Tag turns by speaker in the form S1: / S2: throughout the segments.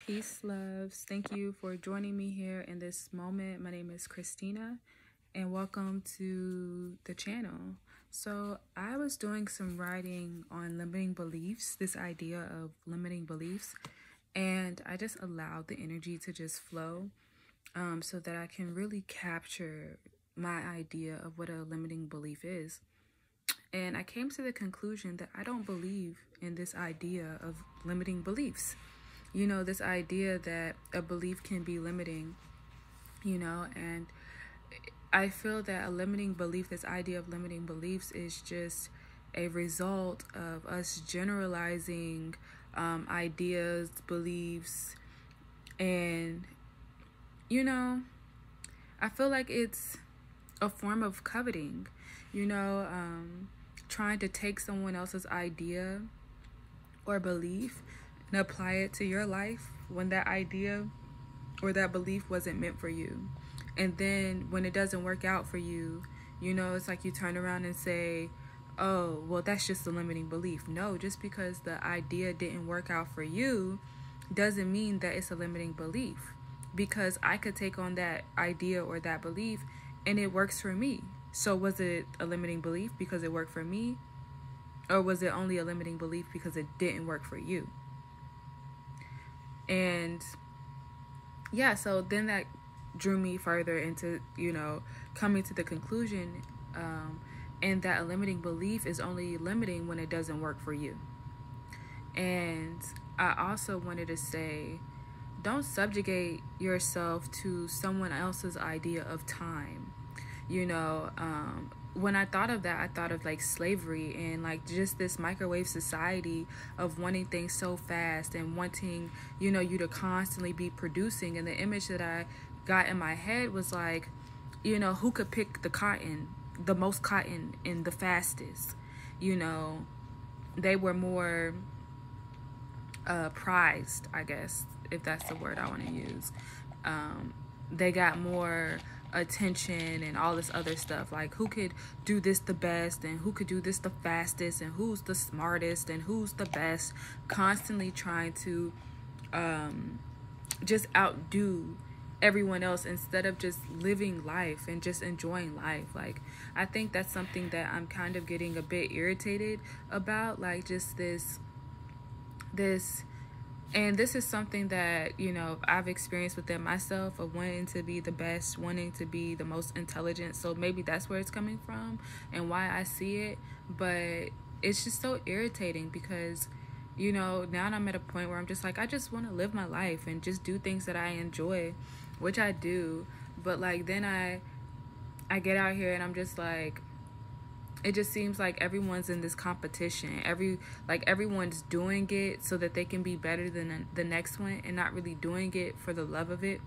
S1: Peace, loves. Thank you for joining me here in this moment. My name is Christina, and welcome to the channel. So, I was doing some writing on limiting beliefs, this idea of limiting beliefs, and I just allowed the energy to just flow so that I can really capture my idea of what a limiting belief is. And I came to the conclusion that I don't believe in this idea of limiting beliefs. This idea that a belief can be limiting, and I feel that a limiting belief, this idea of limiting beliefs, is just a result of us generalizing ideas, beliefs, and, I feel like it's a form of coveting, trying to take someone else's idea or belief and apply it to your life when that idea or that belief wasn't meant for you. And then when it doesn't work out for you, it's like you turn around and say, oh, well, that's just a limiting belief. No, just because the idea didn't work out for you doesn't mean that it's a limiting belief. Because I could take on that idea or that belief and it works for me. So was it a limiting belief because it worked for me? Or was it only a limiting belief because it didn't work for you? And yeah, so then that drew me further into, coming to the conclusion and that a limiting belief is only limiting when it doesn't work for you. And I also wanted to say, don't subjugate yourself to someone else's idea of time. When I thought of that, I thought of like slavery and like just this microwave society of wanting things so fast and wanting, you to constantly be producing. And the image that I got in my head was like, who could pick the most cotton and the fastest? They were more prized, I guess, if that's the word I want to use. They got more attention and all this other stuff, like who could do this the best and who could do this the fastest and who's the smartest and who's the best, constantly trying to just outdo everyone else instead of just living life and just enjoying life. Like, I think that's something that I'm kind of getting a bit irritated about, like just this and this is something that, I've experienced within myself, of wanting to be the best, wanting to be the most intelligent. So maybe that's where it's coming from and why I see it. But it's just so irritating because, now I'm at a point where I'm just like, I just want to live my life and just do things that I enjoy, which I do. But like, then I get out here and I'm just like, it just seems like everyone's in this competition. Everyone's doing it so that they can be better than the next one and not really doing it for the love of it.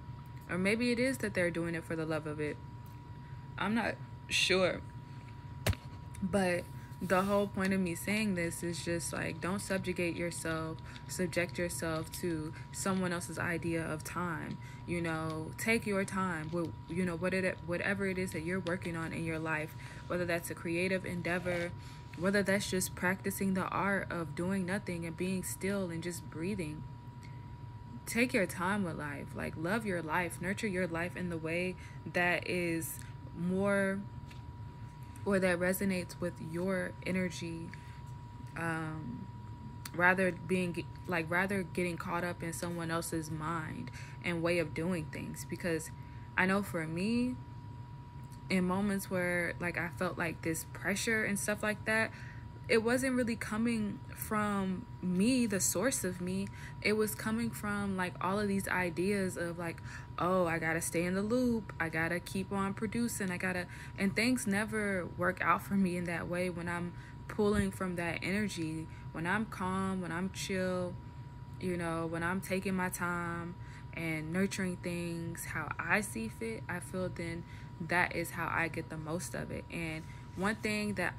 S1: Or maybe it is that they're doing it for the love of it. I'm not sure. But the whole point of me saying this is just like, don't subject yourself to someone else's idea of time. Take your time with, whatever it is that you're working on in your life, whether that's a creative endeavor, whether that's just practicing the art of doing nothing and being still and just breathing. Take your time with life. Like, love your life, nurture your life in the way that is more, or that resonates with your energy, rather getting caught up in someone else's mind and way of doing things. Because I know for me, in moments where like I felt like this pressure and stuff like that, it wasn't really coming from me, the source of me. It was coming from like all of these ideas of like, oh, I gotta stay in the loop, I gotta keep on producing, and things never work out for me in that way when I'm pulling from that energy. When I'm calm, when I'm chill, when I'm taking my time and nurturing things how I see fit, I feel then that is how I get the most of it. And one thing that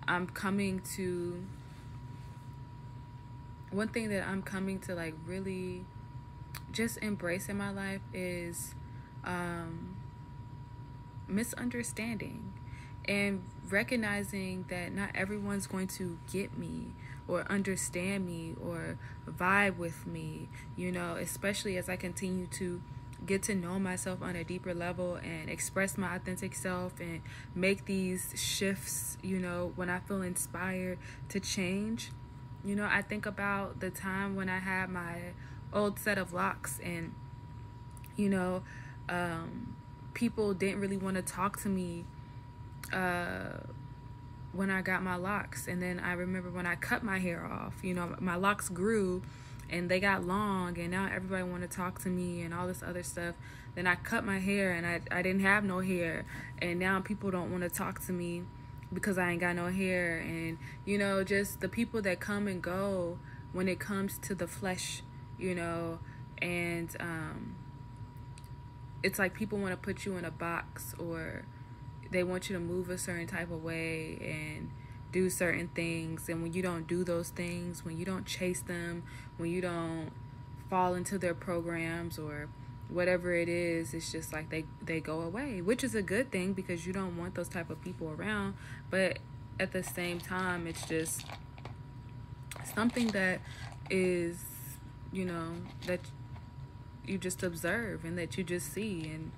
S1: I'm coming to like really just embrace in my life is misunderstanding and recognizing that not everyone's going to get me or understand me or vibe with me, you know, especially as I continue to get to know myself on a deeper level and express my authentic self and make these shifts, you know, when I feel inspired to change. You know, I think about the time when I had my old set of locks, and, you know, people didn't really want to talk to me when I got my locks. And then I remember when I cut my hair off, you know, my locks grew and they got long, and now everybody want to talk to me and all this other stuff. Then I cut my hair and I didn't have no hair, and now people don't want to talk to me because I ain't got no hair. And, you know, just the people that come and go when it comes to the flesh, you know. And it's like people want to put you in a box, or they want you to move a certain type of way and do certain things. And when you don't do those things, when you don't chase them, when you don't fall into their programs or whatever it is, it's just like they go away, which is a good thing because you don't want those type of people around. But at the same time, it's just something that is, you know, that you just observe and that you just see, and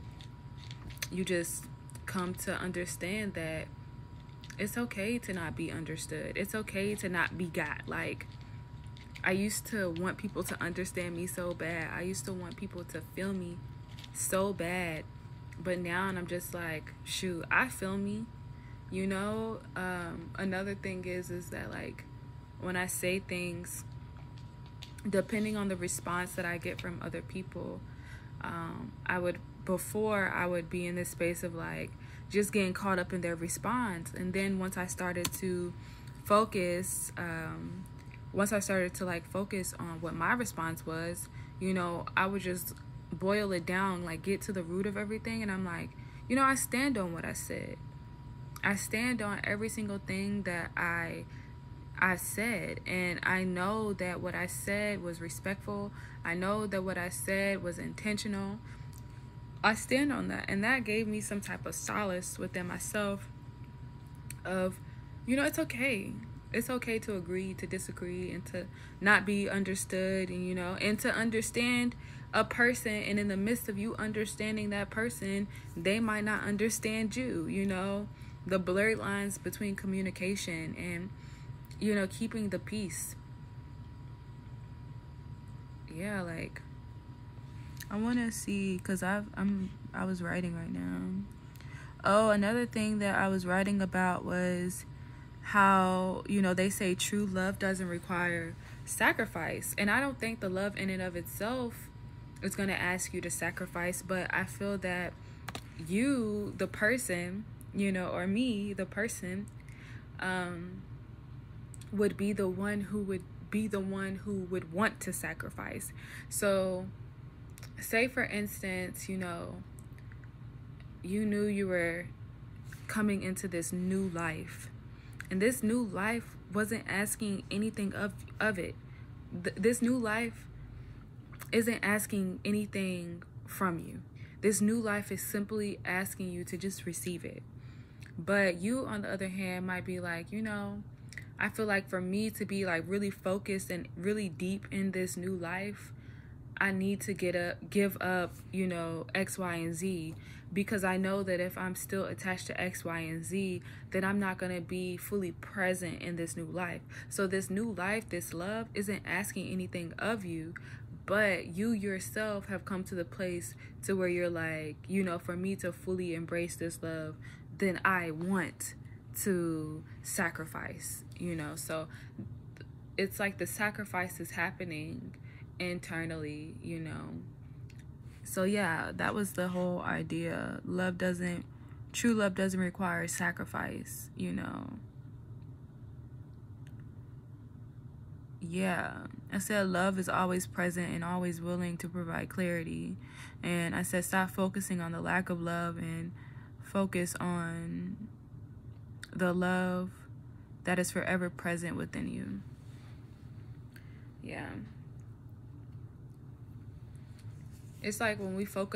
S1: you just come to understand that it's okay to not be understood. It's okay to not be got. Like, I used to want people to understand me so bad. I used to want people to feel me so bad. But now I'm just like, shoot, I feel me, you know? Another thing is that, like, when I say things, depending on the response that I get from other people, I would be in this space of, like, just getting caught up in their response. And then once I started to focus, focus on what my response was, you know, I would just boil it down, like, get to the root of everything. And I'm like, you know, I stand on what I said. I stand on every single thing that I said, and I know that what I said was respectful. I know that what I said was intentional. I stand on that, and that gave me some type of solace within myself of, you know, it's okay. It's okay to agree, to disagree, and to not be understood, and, you know, and to understand a person, and in the midst of you understanding that person, they might not understand you, you know, the blurred lines between communication and, you know, keeping the peace. Yeah, like, I want to see, because I was writing right now. Oh, another thing that I was writing about was how, you know, they say true love doesn't require sacrifice. And I don't think the love in and of itself is going to ask you to sacrifice. But I feel that you, the person, you know, or me, the person, would be the one who would want to sacrifice. So say, for instance, you know, you knew you were coming into this new life, and this new life wasn't asking anything of it. This new life isn't asking anything from you. This new life is simply asking you to just receive it. But you, on the other hand, might be like, you know, I feel like for me to be, like, really focused and really deep in this new life, I need to give up, you know, X, Y, and Z, because I know that if I'm still attached to X, Y, and Z, then I'm not going to be fully present in this new life. So this new life, this love, isn't asking anything of you, but you yourself have come to the place to where you're like, you know, for me to fully embrace this love, then I want to sacrifice, you know. So it's like the sacrifice is happening internally, you know. So yeah, that was the whole idea. True love doesn't require sacrifice, you know. Yeah, I said love is always present and always willing to provide clarity. And I said stop focusing on the lack of love and focus on the love that is forever present within you. Yeah. It's like when we focus